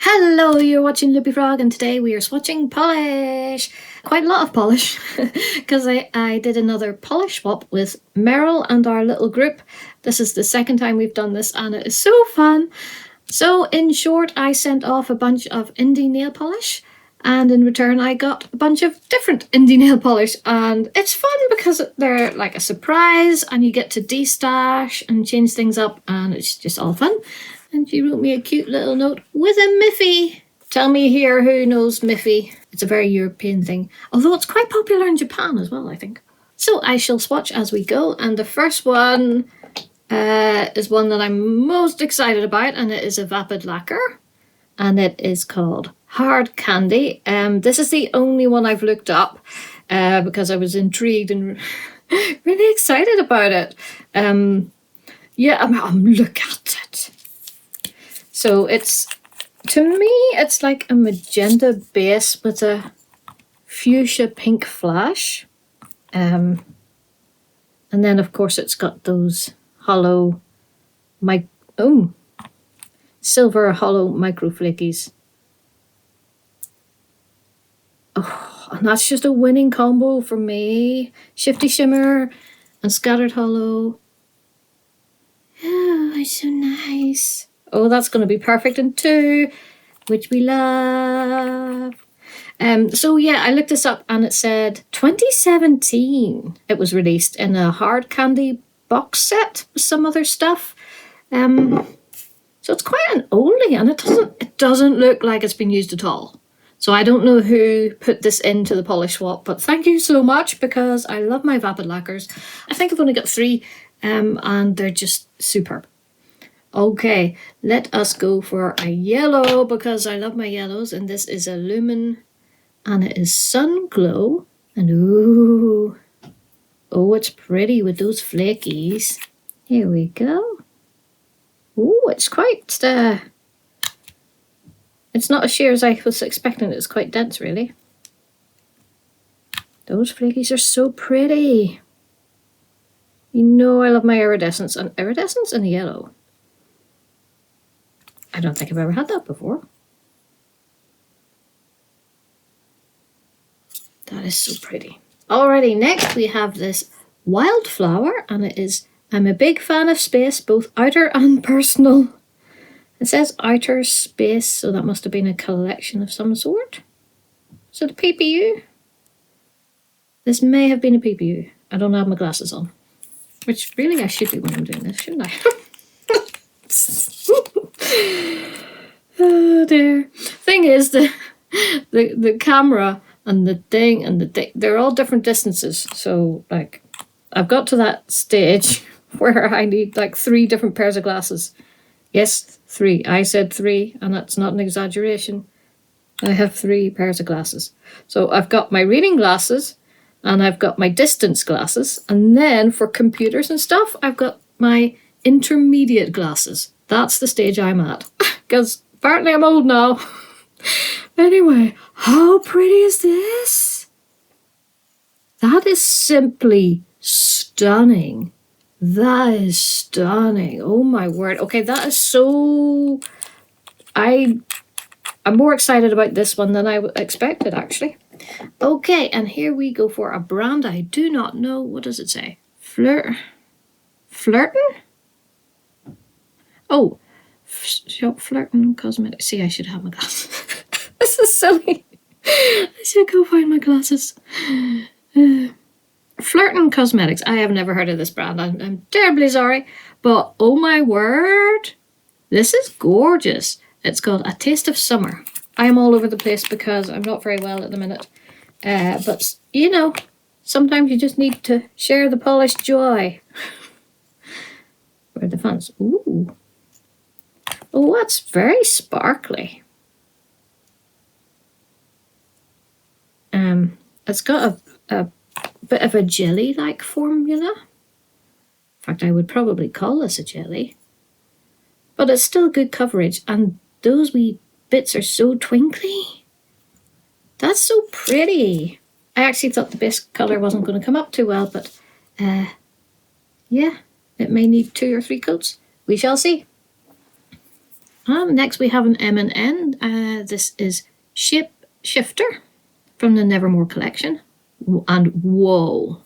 Hello, you're watching Loopy Frog, and today we are swatching polish. Quite a lot of polish, because I did another polish swap with Merel and our little group. This is the second time we've done this, and it is so fun. So, in short, I sent off a bunch of indie nail polish, and in return I got a bunch of different indie nail polish, and it's fun because they're like a surprise, and you get to de-stash and change things up, and it's just all fun. And she wrote me a cute little note with a Miffy. Tell me here who knows Miffy. It's a very European thing, although it's quite popular in Japan as well, I think. So I shall swatch as we go, and the first one is one that I'm most excited about, and it is a vapid lacquer, and it is called Hard Candy. This is the only one I've looked up because I was intrigued and really excited about it. Look at it. So to me, it's like a magenta base with a fuchsia pink flash. And then, of course, it's got those silver hollow micro flakies. Oh, and that's just a winning combo for me. Shifty shimmer and scattered hollow. Oh, it's so nice. Oh, that's going to be perfect in 2, which we love. So yeah, I looked this up and it said 2017 it was released in a hard candy box set with some other stuff. So it's quite an oldie, and it doesn't look like it's been used at all. So I don't know who put this into the polish swap, but thank you so much, because I love my vapid lacquers. I think I've only got 3, and they're just superb. Okay, let us go for a yellow, because I love my yellows, and this is a Lumen, and it is Sun Glow, and ooh, oh, it's pretty with those flakies. Here we go. Ooh, it's quite, it's not as sheer as I was expecting. It's quite dense, really. Those flakies are so pretty. You know I love my iridescence in yellow. I don't think I've ever had that before. That is so pretty. Alrighty, next we have this Wildflower, and it is, I'm a big fan of space, both outer and personal. It says outer space, so that must have been a collection of some sort. Is it a PPU? This may have been a PPU. I don't have my glasses on. Which really I should be when I'm doing this, shouldn't I? Oh dear. Thing is, the camera and the thing they're all different distances. So like I've got to that stage where I need like 3 different pairs of glasses. Yes, 3. I said 3, and that's not an exaggeration. I have 3 pairs of glasses. So I've got my reading glasses, and I've got my distance glasses, and then for computers and stuff, I've got my intermediate glasses. That's the stage I'm at, because apparently I'm old now. Anyway, how pretty is this? That is simply stunning. That is stunning. Oh my word. Okay, that is so... I'm more excited about this one than I expected, actually. Okay, and here we go for a brand I do not know. What does it say? Flirtin'? Oh, Flirtin' Cosmetics. See, I should have my glasses. This is silly. I should go find my glasses. Flirtin' Cosmetics. I have never heard of this brand. I'm terribly sorry. But oh my word. This is gorgeous. It's called A Taste of Summer. I am all over the place because I'm not very well at the minute. But, you know, sometimes you just need to share the polished joy. Where are the fans? Ooh. Oh, that's very sparkly. It's got a bit of a jelly-like formula. In fact, I would probably call this a jelly. But it's still good coverage, and those wee bits are so twinkly. That's so pretty. I actually thought the base colour wasn't going to come up too well, but yeah, it may need 2 or 3 coats. We shall see. Next we have an M&N. This is Shape Shifter from the Nevermore collection. And whoa,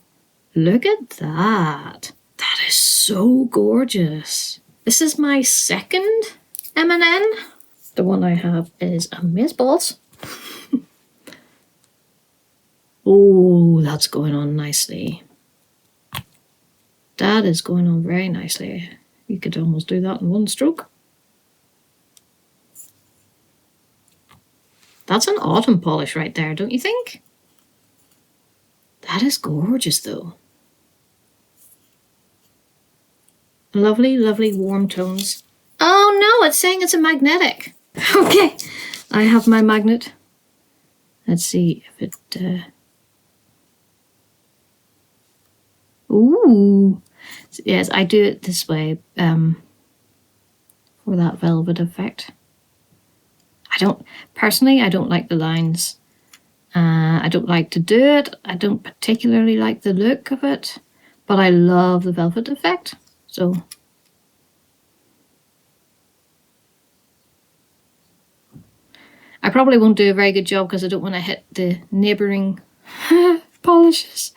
look at that. That is so gorgeous. This is my second M&N. The one I have is Amazeballs. Oh, that's going on nicely. That is going on very nicely. You could almost do that in one stroke. That's an autumn polish right there, don't you think? That is gorgeous though. Lovely, lovely warm tones. Oh no, it's saying it's a magnetic. Okay, I have my magnet. Let's see if it... Ooh! Yes, I do it this way for that velvet effect. Personally, I don't like the lines. I don't like to do it. I don't particularly like the look of it, but I love the velvet effect. So I probably won't do a very good job because I don't want to hit the neighbouring polishes.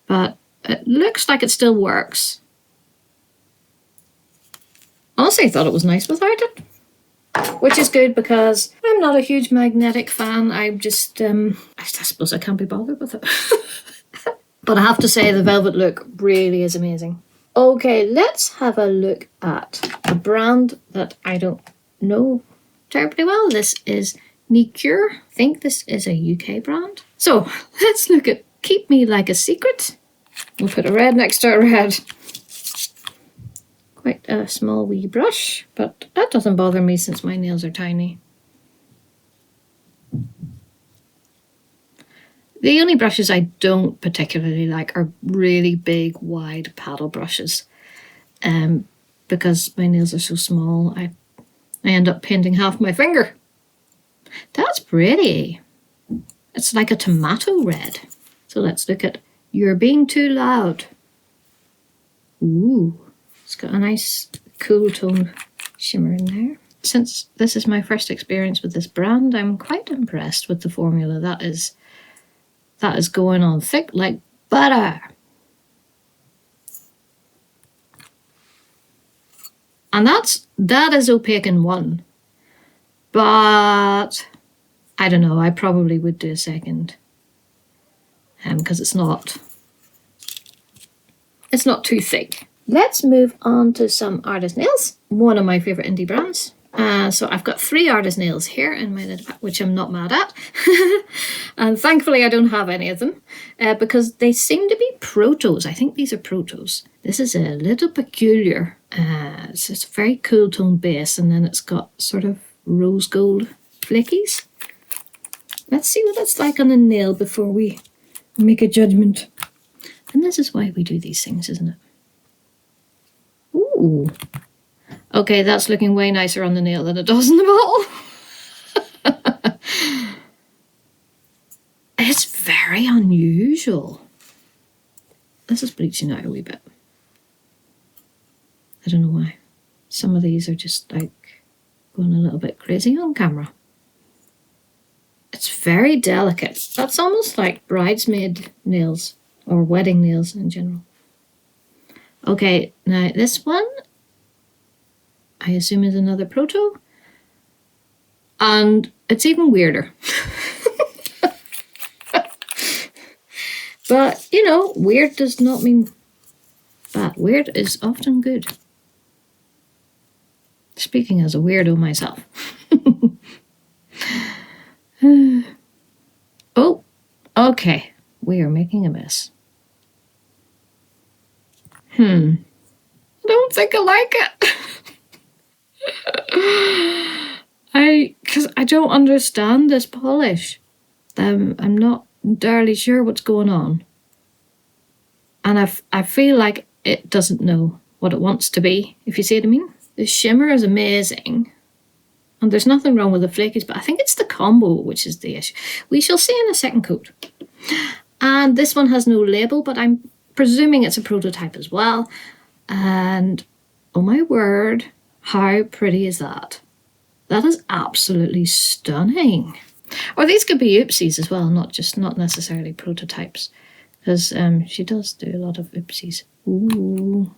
But it looks like it still works. Honestly, I thought it was nice without it. Which is good because I'm not a huge magnetic fan. I suppose I can't be bothered with it. But I have to say the velvet look really is amazing. Okay, let's have a look at a brand that I don't know terribly well. This is Nure. I think this is a UK brand. So let's look at Keep Me Like a Secret. We'll put a red next to a red. Quite a small wee brush, but that doesn't bother me since my nails are tiny. The only brushes I don't particularly like are really big, wide paddle brushes. Because my nails are so small, I end up painting half my finger. That's pretty. It's like a tomato red. So let's look at You're Being Too Loud. Ooh, it's got a nice cool tone shimmer in there. Since this is my first experience with this brand, I'm quite impressed with the formula. That is going on thick like butter. And that is opaque in one. But I don't know, I probably would do a second. Because it's not too thick. Let's move on to some artist nails. One of my favourite indie brands. So I've got 3 artist nails here in my little pack, which I'm not mad at. And thankfully I don't have any of them because they seem to be protos. I think these are protos. This is a little peculiar. It's a very cool tone base, and then it's got sort of rose gold flakies. Let's see what it's like on a nail before we make a judgment. And this is why we do these things, isn't it? Ooh. Okay, that's looking way nicer on the nail than it does in the bottle. It's very unusual. This is bleaching out a wee bit. I don't know why. Some of these are just like going a little bit crazy on camera. It's very delicate. That's almost like bridesmaid nails or wedding nails in general. Okay, now this one I assume is another proto, and it's even weirder. But you know, weird does not mean bad. Weird is often good. Speaking as a weirdo myself. Oh, okay, we are making a mess. I don't think I like it. Because I don't understand this polish. I'm not entirely sure what's going on. And I feel like it doesn't know what it wants to be, if you see what I mean. The shimmer is amazing. And there's nothing wrong with the flakies, but I think it's the combo which is the issue. We shall see in a second coat. And this one has no label, but I'm presuming it's a prototype as well. And Oh my word, how pretty is that? That is absolutely stunning. Or these could be oopsies as well, not necessarily prototypes, because she does do a lot of oopsies. Ooh.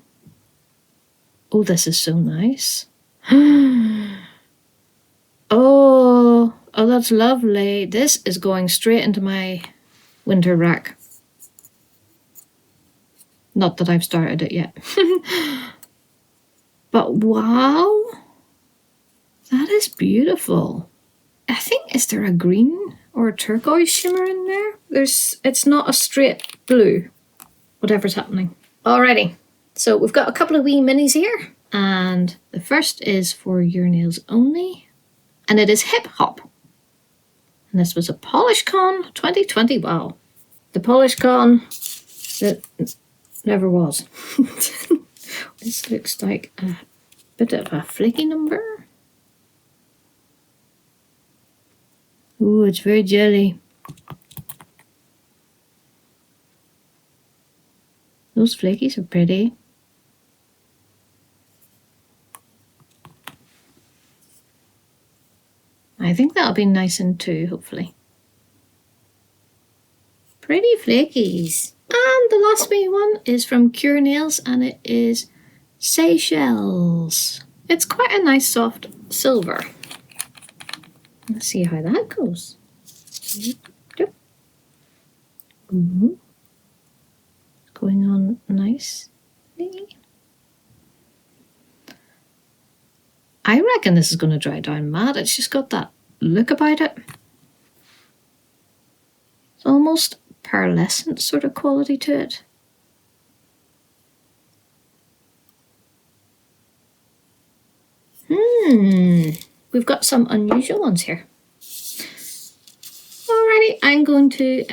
Oh, this is so nice. Oh, that's lovely. This is going straight into my winter rack. Not that I've started it yet. But wow, that is beautiful. I think, is there a green or a turquoise shimmer in there? It's not a straight blue, whatever's happening. Alrighty, so we've got a couple of wee minis here, and the first is for your nails only, and it is Hip Hop. And this was a PolishCon 2020. Wow, the PolishCon that never was. This looks like a bit of a flaky number. Ooh, it's very jelly. Those flakies are pretty. I think that'll be nice in two, hopefully. Pretty flakies. And the last wee one is from Cure Nails, and it is Seychelles. It's quite a nice soft silver. Let's see how that goes. Ooh. Going on nicely. I reckon this is going to dry down mad. It's just got that look about it. It's almost pearlescent sort of quality to it. We've got some unusual ones here. Alrighty, I'm going to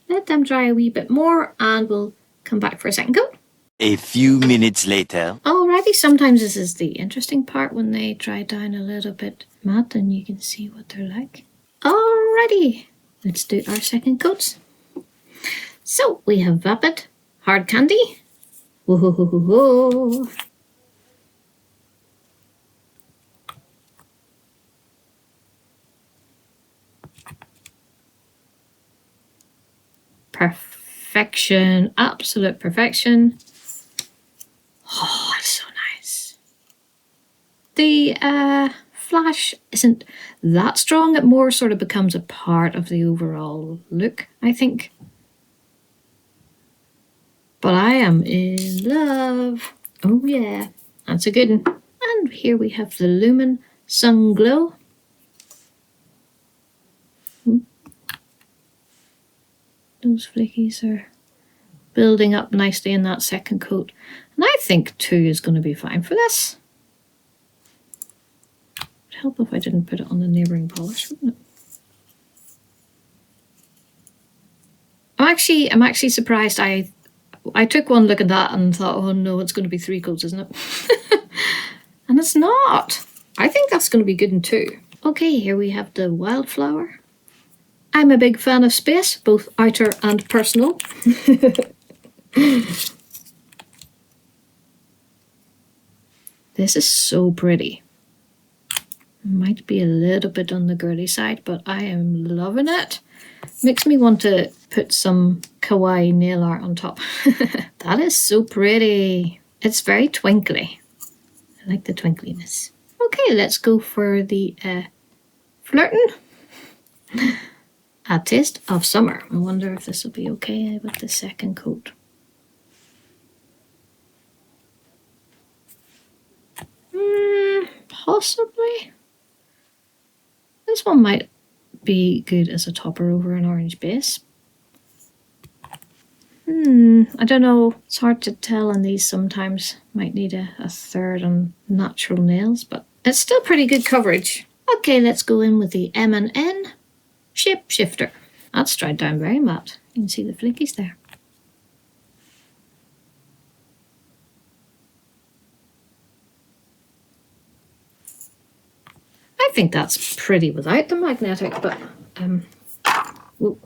let them dry a wee bit more and we'll come back for a second coat. A few minutes later. Alrighty, sometimes this is the interesting part when they dry down a little bit matte and you can see what they're like. Alrighty, let's do our second coats. So we have Vapid, Hard Candy. Whoa. Perfection, absolute perfection. Oh, it's so nice. The flash isn't that strong. It more sort of becomes a part of the overall look, I think. But I am in love. Oh yeah, that's a good one. And here we have the Lumen Sun Glow. Those flakies are building up nicely in that second coat. And I think 2 is going to be fine for this. It would help if I didn't put it on the neighbouring polish, wouldn't it? I'm actually surprised. I took one look at that and thought, oh no, it's going to be 3 coats, isn't it? And it's not. I think that's going to be good in 2. Okay, here we have the Wildflower. I'm a big fan of space, both outer and personal. This is so pretty. Might be a little bit on the girly side, but I am loving it. Makes me want to put some kawaii nail art on top. That is so pretty. It's very twinkly. I like the twinkliness. Okay, let's go for the Flirtin'. A Taste of Summer. I wonder if this will be okay with the second coat. Possibly. This one might be good as a topper over an orange base. I don't know. It's hard to tell on these sometimes. Might need a third on natural nails, but it's still pretty good coverage. Okay, let's go in with the M&N Shape Shifter. That's dried down very matte. You can see the flakies there. I think that's pretty without the magnetic, but whoa.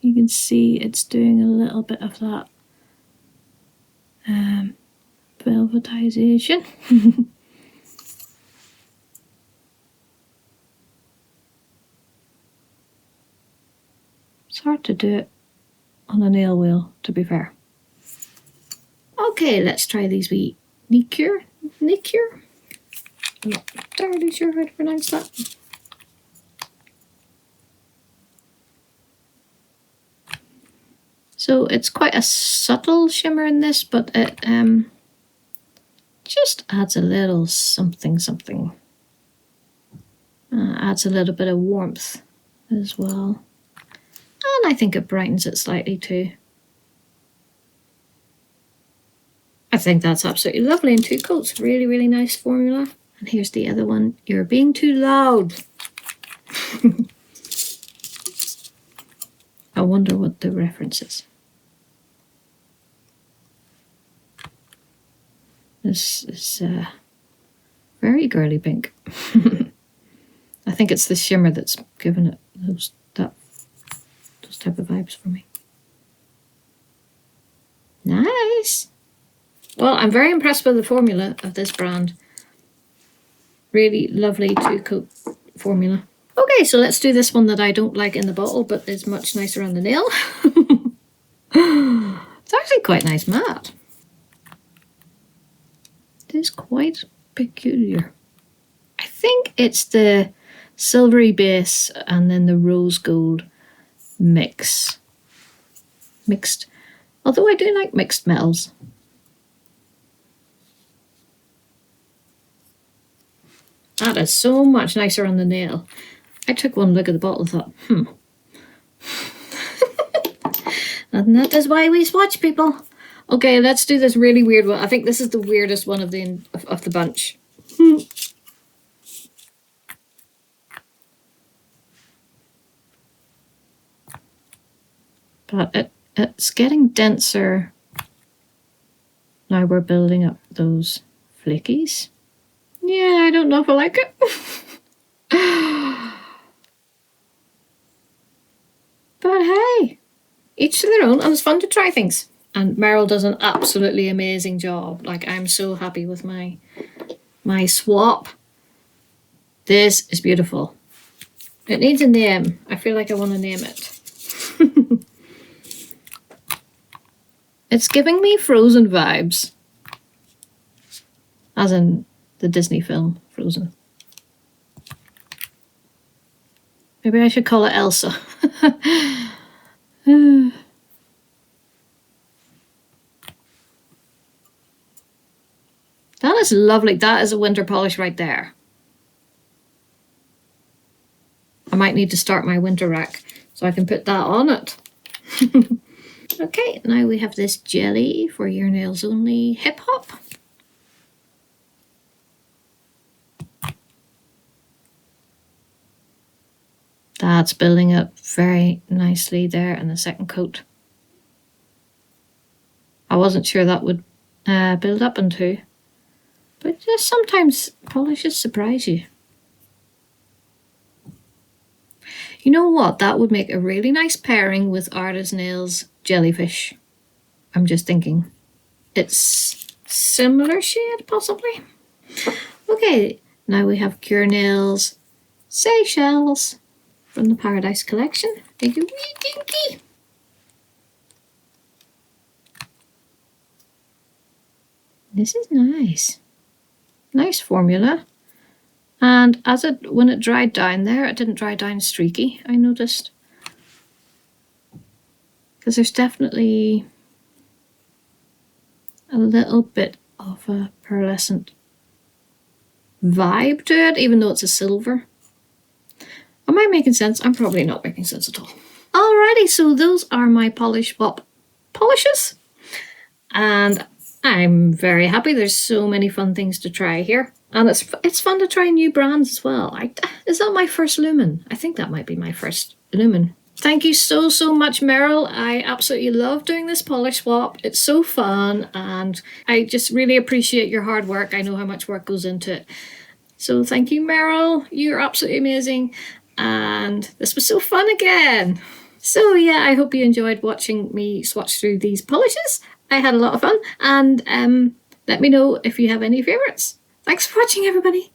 You can see it's doing a little bit of that velvetization. It's hard to do it on a nail wheel, to be fair. Okay, let's try these wee Nure. I'm not entirely sure how to pronounce that. So it's quite a subtle shimmer in this, but it just adds a little something. Adds a little bit of warmth as well. And I think it brightens it slightly too. I think that's absolutely lovely in 2 coats. Really, really nice formula. And here's the other one. You're being too loud. I wonder what the reference is. This is very girly pink. I think it's the shimmer that's given it those type of vibes for me. Nice. Well, I'm very impressed with the formula of this brand. Really lovely 2-coat formula. Okay, so let's do this one that I don't like in the bottle, but is much nicer on the nail. It's actually quite nice matte. It is quite peculiar. I think it's the silvery base and then the rose gold mixed. Although I do like mixed metals. That is so much nicer on the nail. I took one look at the bottle and thought, And that is why we swatch, people. Okay, let's do this really weird one. I think this is the weirdest one of the bunch. But it's getting denser. Now we're building up those flakies. Yeah, I don't know if I like it. But hey, each to their own, and it's fun to try things. And Merel does an absolutely amazing job. Like, I'm so happy with my swap. This is beautiful. It needs a name. I feel like I want to name it. It's giving me Frozen vibes. As in the Disney film Frozen. Maybe I should call it Elsa. That is lovely. That is a winter polish right there. I might need to start my winter rack so I can put that on it. Okay, now we have this jelly for your nails only hip hop. That's building up very nicely there in the second coat. I wasn't sure that would build up into, but just sometimes polishes surprise you. You know what? That would make a really nice pairing with Arda's Nails Jellyfish. I'm just thinking. It's similar shade, possibly. Okay, now we have Cure Nails Seychelles from the Paradise Collection. Take a wee dinky. This is nice. Nice formula. And when it dried down there, it didn't dry down streaky, I noticed. Because there's definitely a little bit of a pearlescent vibe to it, even though it's a silver. Am I making sense? I'm probably not making sense at all. Alrighty, so those are my Polish Pop polishes. And I'm very happy. There's so many fun things to try here. And it's fun to try new brands as well. Is that my first Lumen? I think that might be my first Lumen. Thank you so much, Merel. I absolutely love doing this polish swap. It's so fun, and I just really appreciate your hard work. I know how much work goes into it. So thank you, Merel. You're absolutely amazing. And this was so fun again. So yeah, I hope you enjoyed watching me swatch through these polishes. I had a lot of fun, and let me know if you have any favourites. Thanks for watching, everybody.